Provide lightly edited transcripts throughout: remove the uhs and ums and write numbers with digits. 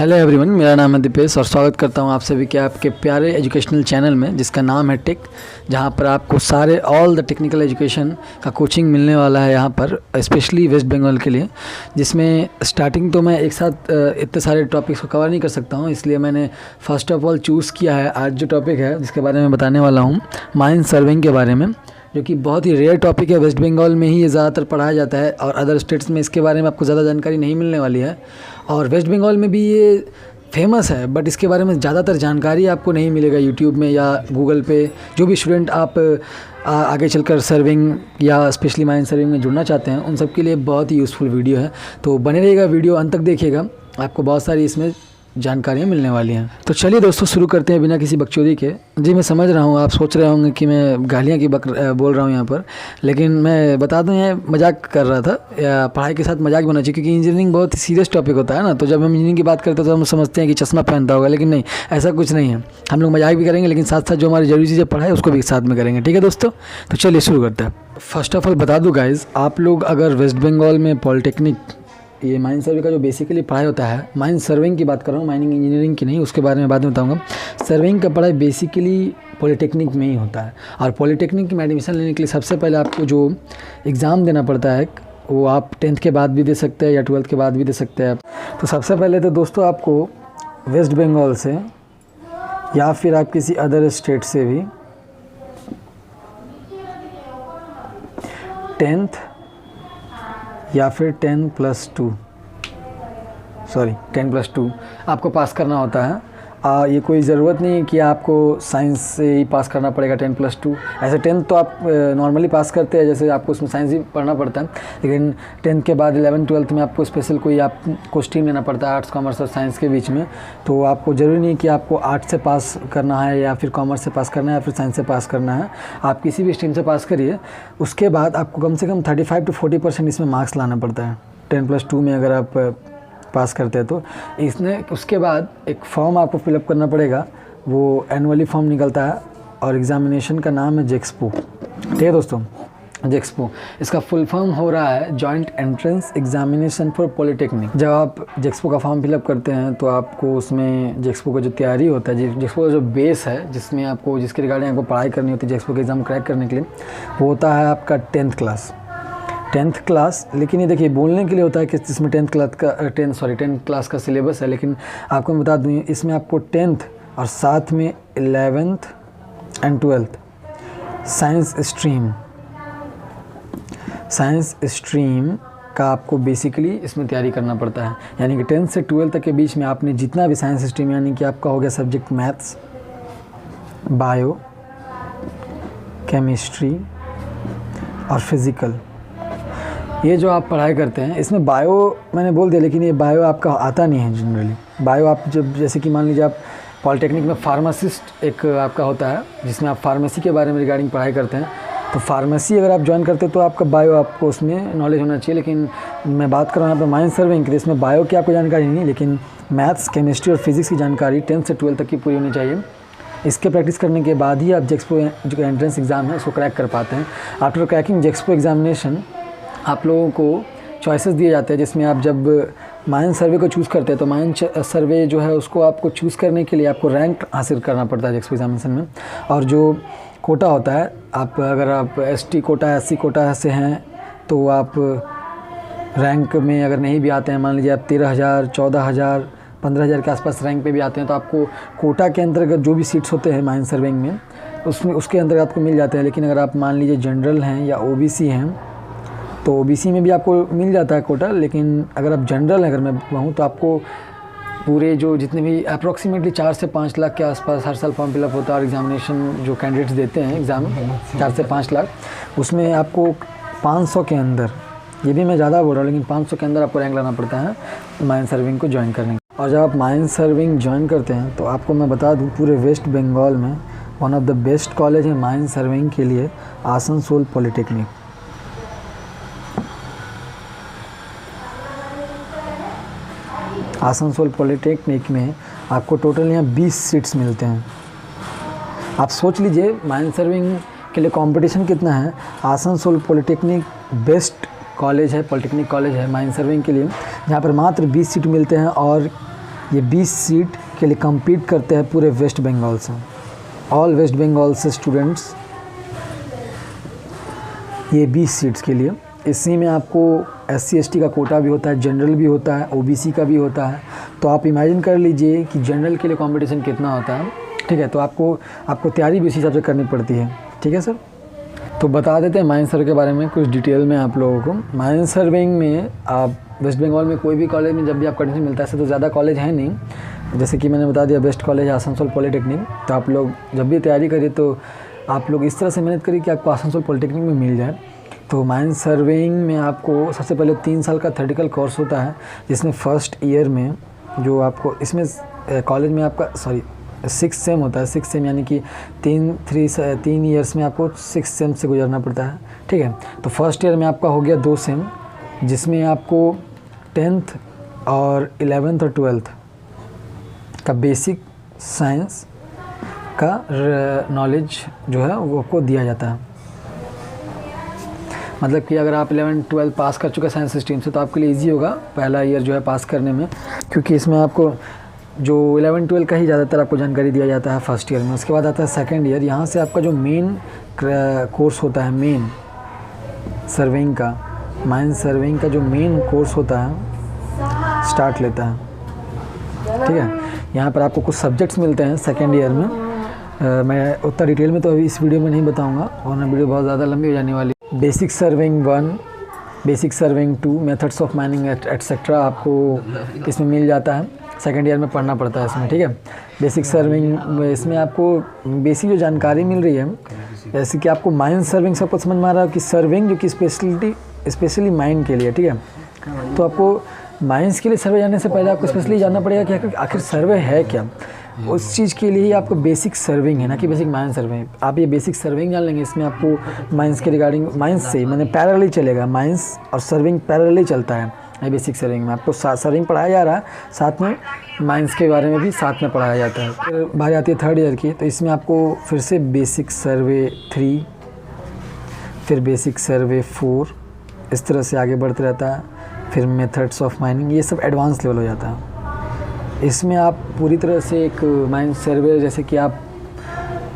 Hello everyone, मेरा नाम है दीपेश और स्वागत करता हूं आप सभी के आपके प्यारे एजुकेशनल चैनल में जिसका नाम है टेक, जहां पर आपको सारे ऑल द टेक्निकल एजुकेशन का कोचिंग मिलने वाला है यहां पर, स्पेशली वेस्ट बंगाल के लिए। जिसमें स्टार्टिंग तो मैं एक साथ इतने सारे टॉपिक्स को कवर नहीं कर सकता हूं, इसलिए मैंने फ़र्स्ट ऑफ ऑल चूज़ किया है आज जो टॉपिक है जिसके बारे में बताने वाला हूँ, माइन सर्विंग के बारे में, जो कि बहुत ही रेयर टॉपिक है। वेस्ट बंगाल में ही ये ज़्यादातर पढ़ाया जाता है और अदर स्टेट्स में इसके बारे में आपको ज़्यादा जानकारी नहीं मिलने वाली है। और वेस्ट बंगाल में भी ये फेमस है, बट इसके बारे में ज़्यादातर जानकारी आपको नहीं मिलेगा यूट्यूब में या गूगल पे। जो भी स्टूडेंट आप आगे चलकर सर्विंग या स्पेशली माइन सर्विंग में जुड़ना चाहते हैं, उन सब के लिए बहुत ही यूज़फुल वीडियो है। तो बने रहिएगा, वीडियो अंत तक देखिएगा, आपको बहुत सारी इसमें जानकारियाँ मिलने वाली हैं। तो चलिए दोस्तों, शुरू करते हैं बिना किसी बकचोदी के। जी मैं समझ रहा हूँ, आप सोच रहे होंगे कि मैं गालियाँ की बोल रहा हूँ यहाँ पर, लेकिन मैं बता दूँ ये मजाक कर रहा था, या पढ़ाई के साथ मजाक होना चाहिए, क्योंकि इंजीनियरिंग बहुत ही सीरियस टॉपिक होता है ना। तो जब हम इंजीनियरिंग की बात करते हैं तो हम समझते हैं कि चश्मा पहनता होगा, लेकिन नहीं, ऐसा कुछ नहीं है। हम लोग मजाक भी करेंगे, लेकिन साथ साथ जो हमारी जरूरी चीज़ें पढ़ाई उसको भी साथ में करेंगे। ठीक है दोस्तों, तो चलिए शुरू करते हैं। फर्स्ट ऑफ ऑल बता दूँ गाइज़, आप लोग अगर वेस्ट बंगाल में पॉलिटेक्निक, ये माइन सर्विंग का जो बेसिकली पढ़ाई होता है, माइन सर्विंग की बात कर रहा हूँ, माइनिंग इंजीनियरिंग की नहीं, उसके बारे में बाद में बताऊँगा। सर्विंग का पढ़ाई बेसिकली पॉलिटेक्निक में ही होता है, और पॉलिटेक्निक में एडमिशन लेने के लिए सबसे पहले आपको जो एग्ज़ाम देना पड़ता है, वो आप 10th के बाद भी दे सकते हैं या 12th के बाद भी दे सकते हैं। तो सबसे पहले तो दोस्तों आपको वेस्ट बंगाल से या फिर आप किसी अदर स्टेट से भी 10th या फिर 10+2 आपको पास करना होता है। ये कोई ज़रूरत नहीं है कि आपको साइंस से ही पास करना पड़ेगा 10+2। ऐसे 10th तो आप नॉर्मली पास करते हैं, जैसे आपको उसमें साइंस ही पढ़ना पड़ता है, लेकिन 10th के बाद 11th 12th में आपको स्पेशल कोई आपको स्ट्रीम लेना पड़ता है, आर्ट्स कॉमर्स और साइंस के बीच में। तो आपको ज़रूरी नहीं कि आपको आर्ट्स से पास करना है या फिर कॉमर्स से पास करना है या फिर साइंस से पास करना है। आप किसी भी स्ट्रीम से पास करिए, उसके बाद आपको कम से कम 35 to 40% इसमें मार्क्स लाना पड़ता है 10+2 में, अगर आप पास करते हैं तो। उसके बाद एक फॉर्म आपको फिलअप करना पड़ेगा, वो एनुअली फॉर्म निकलता है, और एग्ज़ामिनेशन का नाम है जेक्सपो। ठीक है दोस्तों, जेक्सपो इसका फुल फॉर्म हो रहा है joint entrance examination for polytechnic. जब आप जेक्सपो का फॉर्म फिलअप करते हैं तो आपको उसमें जेक्सपो का जो तैयारी होता है, जेक्सपो का जो बेस है जिसमें आपको, जिसके रिगार्डिंग आपको पढ़ाई करनी होती है जेक्सपो के एग्ज़ाम क्रैक करने के लिए, वो होता है आपका 10th क्लास। लेकिन ये देखिए, बोलने के लिए होता है कि जिसमें 10th क्लास का सिलेबस है, लेकिन आपको मैं बता दूँ इसमें आपको 10th और साथ में 11th and 12th science stream का आपको बेसिकली इसमें तैयारी करना पड़ता है। यानी कि 10th से 12th तक के बीच में आपने जितना भी साइंस स्ट्रीम, यानी कि आपका हो गया सब्जेक्ट मैथ्स, बायो, केमिस्ट्री और फिज़िकल, ये जो आप पढ़ाई करते हैं, इसमें बायो मैंने बोल दिया, लेकिन ये बायो आपका आता नहीं है जनरली। बायो आप जब, जैसे कि मान लीजिए आप पॉलिटेक्निक में फार्मासिस्ट एक आपका होता है, जिसमें आप फार्मेसी के बारे में रिगार्डिंग पढ़ाई करते हैं, तो फार्मेसी अगर आप ज्वाइन करते हैं तो आपका बायो आपको उसमें नॉलेज होना चाहिए। लेकिन मैं बात कर रहा हूँ यहाँ पर माइन सर्विंग की, इसमें बायो की आपको जानकारी नहीं, लेकिन मैथ्स, केमिस्ट्री और फिज़िक्स की जानकारी 10th से 12th तक की पूरी होनी चाहिए। इसके प्रैक्टिस करने के बाद ही आप जेक्सपो जो एंट्रेंस एग्ज़ाम है उसको क्रैक कर पाते हैं। आफ्टर क्रैकिंग जेक्सपो एग्जामिनेशन आप लोगों को चॉइसेस दिए जाते हैं, जिसमें आप जब माइन सर्वे को चूज़ करते हैं तो माइन सर्वे जो है उसको आपको चूज़ करने के लिए आपको रैंक हासिल करना पड़ता है जेक्सपो एग्जामिनेशन में। और जो कोटा होता है, अगर आप ST कोटा, SC कोटा से हैं तो आप रैंक में अगर नहीं भी आते हैं, मान लीजिए आप 13,000, 14,000, 15,000 के आसपास रैंक पे भी आते हैं, तो आपको कोटा के अंतर्गत जो भी सीट्स होते हैं माइन सर्विंग में उसके अंतर्गत आपको मिल जाते हैं। लेकिन अगर आप मान लीजिए जनरल हैं या OBC हैं तो OBC में भी आपको मिल जाता है कोटा, लेकिन अगर आप जनरल हैं, अगर मैं कहूँ तो आपको पूरे जो जितने भी अप्रॉक्सीमेटली 4 से 5 लाख के आसपास हर साल फॉर्म फिलअप होता है, और एग्ज़ामिनेशन जो कैंडिडेट्स देते हैं एग्ज़ाम 4 से 5 लाख, उसमें आपको 500 के अंदर, ये भी मैं ज़्यादा बोल रहा हूँ, लेकिन 500 के अंदर आपको रैंक लाना पड़ता है माइन सर्विंग को ज्वाइन करने। और जब आप माइन सर्विंग ज्वाइन करते हैं तो आपको मैं बता दूँ, पूरे वेस्ट बंगाल में one of the best college है माइन सर्विंग के लिए आसनसोल पॉलिटेक्निक। आसनसोल पॉलिटेक्निक में आपको टोटल यहाँ 20 सीट्स मिलते हैं। आप सोच लीजिए माइन सर्विंग के लिए कंपटीशन कितना है। आसनसोल पॉलिटेक्निक बेस्ट कॉलेज है, पॉलिटेक्निक कॉलेज है माइन सर्विंग के लिए, जहाँ पर मात्र 20 सीट मिलते हैं और ये 20 सीट के लिए कम्पीट करते हैं पूरे वेस्ट बंगाल से, ऑल वेस्ट बंगाल से स्टूडेंट्स, ये 20 सीट्स के लिए। इसी में आपको SC/ST का कोटा भी होता है, जनरल भी होता है, OBC का भी होता है। तो आप इमेजिन कर लीजिए कि जनरल के लिए कंपटीशन कितना होता है, ठीक है। तो आपको तैयारी भी इसी हिसाब से करनी पड़ती है, ठीक है सर। तो बता देते हैं माइन सर्वे के बारे में कुछ डिटेल में आप लोगों को। माइन सर्वेइंग में आप वेस्ट बंगाल में कोई भी कॉलेज में जब भी आपको एडमिशन मिलता है, तो ज़्यादा कॉलेज है नहीं, जैसे कि मैंने बता दिया बेस्ट कॉलेज है आसनसोल पॉलीटेक्निक। तो आप लोग जब भी तैयारी करिए तो आप लोग इस तरह से मेहनत करिए कि आपको आसनसोल पॉलीटेक्निक में मिल जाए। तो माइन सर्वेइंग में आपको सबसे पहले 3 साल का थ्योरेटिकल कोर्स होता है, जिसमें फर्स्ट ईयर में जो आपको इसमें कॉलेज में आपका 6 सेम होता है। 6 सेम यानी कि 3 ईयर्स में आपको 6 सेम से गुजरना पड़ता है, ठीक है। तो फर्स्ट ईयर में आपका हो गया 2 सेम, जिसमें आपको 10th और 11th और 12th का बेसिक साइंस का नॉलेज जो है वो आपको दिया जाता है। मतलब कि अगर आप 11-12 पास कर चुके हैं साइंस स्ट्रीम से, तो आपके लिए इजी होगा पहला ईयर जो है पास करने में, क्योंकि इसमें आपको जो 11-12 का ही ज़्यादातर आपको जानकारी दिया जाता है फर्स्ट ईयर में। उसके बाद आता है सेकंड ईयर, यहाँ से आपका जो मेन कोर्स होता है, मेन सर्वेइंग का, माइन सर्वेइंग का जो मेन कोर्स होता है स्टार्ट लेता है, ठीक है। यहाँ पर आपको कुछ सब्जेक्ट्स मिलते हैं सेकेंड ईयर में। मैं उतना डिटेल में तो अभी इस वीडियो में नहीं बताऊँगा, वरना वीडियो बहुत ज़्यादा लंबी हो जाने वाली। Basic surveying 1, basic surveying 2, methods of mining etcetera आपको इसमें मिल जाता है। सेकेंड ईयर में पढ़ना पड़ता है इसमें, ठीक है। बेसिक सर्विंग इसमें आपको बेसिक जो जानकारी मिल रही है, जैसे कि आपको माइन सर्विंग सबको समझ में आ रहा है कि सर्विंग जो कि स्पेशली माइन के लिए, ठीक है। तो आपको माइंस के लिए सर्वे जाने से पहले आपको स्पेशली जानना पड़ेगा कि आखिर सर्वे है क्या। उस चीज़ के लिए ही आपको बेसिक सर्विंग है, ना कि बेसिक माइन सर्विंग। आप ये बेसिक सर्विंग जान लेंगे, इसमें आपको माइंस के रिगार्डिंग, माइंस से मैंने पैरेलली चलेगा, माइंस और सर्विंग पैरेलली चलता है। ये बेसिक सर्विंग में आपको सर्विंग पढ़ाया जा रहा है, साथ में माइंस के बारे में भी साथ में पढ़ाया जाता है। फिर बारी आती है थर्ड ईयर की, तो इसमें आपको फिर से बेसिक सर्वे 3, फिर बेसिक सर्वे 4, इस तरह से आगे बढ़ते रहता है। फिर मेथड्स ऑफ माइनिंग, ये सब एडवांस लेवल हो जाता है। इसमें आप पूरी तरह से एक माइन सर्वे, जैसे कि आप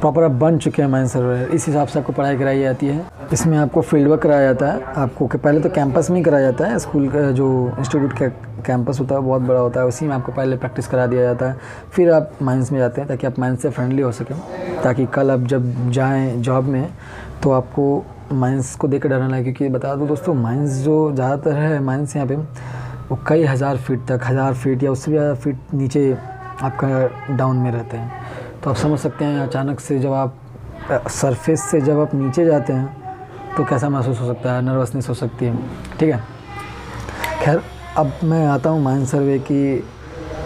प्रॉपर आप बन चुके हैं माइन सर्वे, इस हिसाब से आपको पढ़ाई कराई जाती है। इसमें आपको फील्ड वर्क कराया जाता है आपको, कि पहले तो कैंपस में ही कराया जाता है। स्कूल का जो इंस्टीट्यूट का कैंपस होता है बहुत बड़ा होता है, उसी में आपको पहले प्रैक्टिस करा दिया जाता है। फिर आप माइंस में जाते हैं ताकि आप माइंस से फ्रेंडली हो सकें, ताकि कल आप जब जाएँ जॉब में तो आपको माइंस को देख कर डरना लगे। क्योंकि बता दो दोस्तों, माइंस जो ज़्यादातर है माइंस यहाँ पे वो कई हज़ार फीट तक, 1000 फीट या उससे भी ज़्यादा फीट नीचे आपका डाउन में रहते हैं। तो आप समझ सकते हैं अचानक से जब आप सरफेस से जब आप नीचे जाते हैं तो कैसा महसूस हो सकता है, नर्वसनेस हो सकती है, ठीक है। खैर अब मैं आता हूँ माइन सर्वे की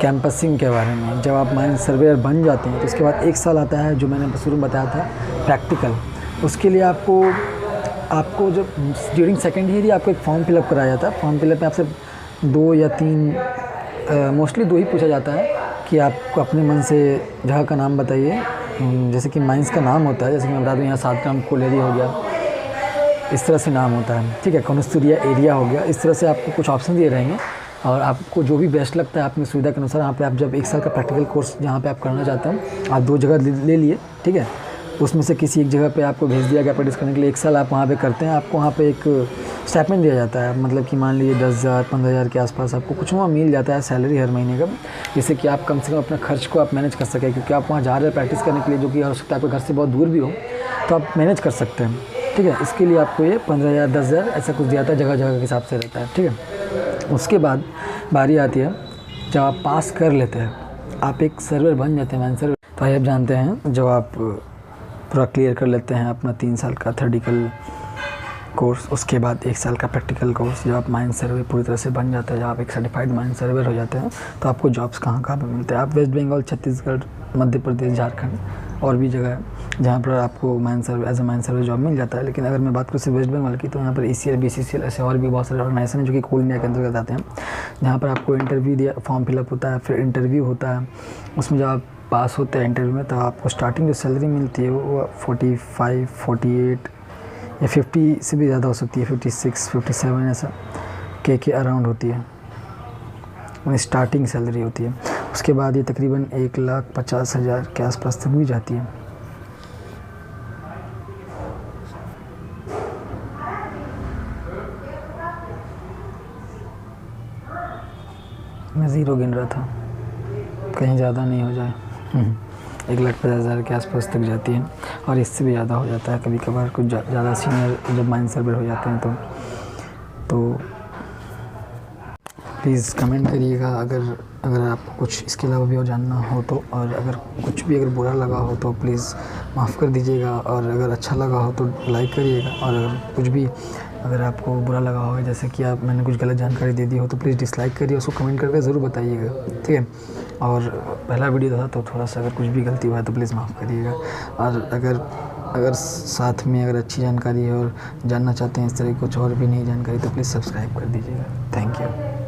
कैंपसिंग के बारे में। जब आप माइन सर्वेयर बन जाते हैं तो उसके बाद 1 साल आता है, जो मैंने शुरू में बताया था, प्रैक्टिकल। उसके लिए आपको जब ड्यूरिंग सेकेंड ईयर ही आपको एक फॉर्म फिलअप कराया जाता है। फॉर्म फिलअप में आपसे 2 या 3 मोस्टली 2 ही पूछा जाता है कि आपको अपने मन से जगह का नाम बताइए। जैसे कि माइंस का नाम होता है, जैसे कि मैं बता दूँ यहाँ 7 ग्राम कोलेरी हो गया, इस तरह से नाम होता है, ठीक है। कॉन्स्टूरिया एरिया हो गया, इस तरह से आपको कुछ ऑप्शन दिए रहेंगे और आपको जो भी बेस्ट लगता है अपनी सुविधा के अनुसार। यहाँ पे आप जब 1 साल का प्रैक्टिकल कोर्स जहाँ पे आप करना चाहते हैं, आप 2 जगह ले लिए, ठीक है। उसमें से किसी एक जगह पे आपको भेज दिया गया प्रैक्टिस करने के लिए। 1 साल आप वहाँ पे करते हैं, आपको वहाँ पे एक स्टाइपेंड दिया जाता है। मतलब कि मान लीजिए 10,000 15,000 के आसपास आपको कुछ वहाँ मिल जाता है सैलरी हर महीने का, जिससे कि आप कम से कम अपना खर्च को आप मैनेज कर सकें। क्योंकि आप वहाँ जा रहे हैं प्रैक्टिस करने के लिए, जो कि हो सकता है आपके घर से बहुत दूर भी हो, तो आप मैनेज कर सकते हैं, ठीक है। इसके लिए आपको ये 15,000 10,000 ऐसा कुछ दिया था, जगह जगह के हिसाब से रहता है, ठीक है। उसके बाद बारी आती है जब आप पास कर लेते हैं, आप एक सर्वर बन जाते हैं, माइन सर्वर। तो आप जानते हैं जब आप पूरा क्लियर कर लेते हैं अपना 3 साल का थ्योरेटिकल कोर्स, उसके बाद 1 साल का प्रैक्टिकल कोर्स, जब आप माइन सर्वे पूरी तरह से बन जाता है, जब आप एक सर्टिफाइड माइन सर्वेयर हो जाते हैं, तो आपको जॉब्स कहाँ पे मिलते हैं। आप वेस्ट बंगाल, छत्तीसगढ़, मध्य प्रदेश, झारखंड और भी जगह है जहाँ पर आपको mine survey as a mine survey job मिल जाता है। लेकिन अगर मैं बात करूँ सिर्फ वेस्ट बंगाल की, तो यहाँ पर ECL, BCCL ऐसे और भी बहुत सारे ऑर्गेनाइजेशन हैं जो कि कोल इंडिया के अंतर्गत आते हैं, जहाँ पर आपको इंटरव्यू दिया, फॉर्म फिलअप होता है, फिर इंटरव्यू होता है। उसमें जब आप पास होते हैं इंटरव्यू में, तो आपको स्टार्टिंग जो सैलरी मिलती है वो 45, 48 या 50 से भी ज़्यादा हो सकती है, 56, 57 ऐसा के अराउंड होती है, स्टार्टिंग सैलरी होती है। उसके बाद ये तकरीबन 1,50,000 के आसपास तक भी जाती है। मैं ज़ीरो गिन रहा था, कहीं ज़्यादा नहीं हो जाए। 1,50,000 के आसपास तक जाती है और इससे भी ज़्यादा हो जाता है कभी कभार। कुछ ज़्यादा सीनियर जब माइंड सर्वर हो जाते हैं तो प्लीज़ कमेंट करिएगा अगर आपको कुछ इसके अलावा भी और जानना हो तो, और अगर कुछ भी अगर बुरा लगा हो तो प्लीज़ माफ़ कर दीजिएगा, और अगर अच्छा लगा हो तो लाइक करिएगा, और अगर कुछ भी अगर आपको बुरा लगा हो, जैसे कि मैंने कुछ गलत जानकारी दे दी हो, तो प्लीज़ डिसलाइक करिए, उसको कमेंट करके ज़रूर बताइएगा, ठीक है। और पहला वीडियो था तो थोड़ा सा अगर कुछ भी गलती हुआ है तो प्लीज़ माफ़ करिएगा। और अगर साथ में अगर अच्छी जानकारी है और जानना चाहते हैं इस तरह की कुछ और भी नई जानकारी तो प्लीज़ सब्सक्राइब कर दीजिएगा। Thank you.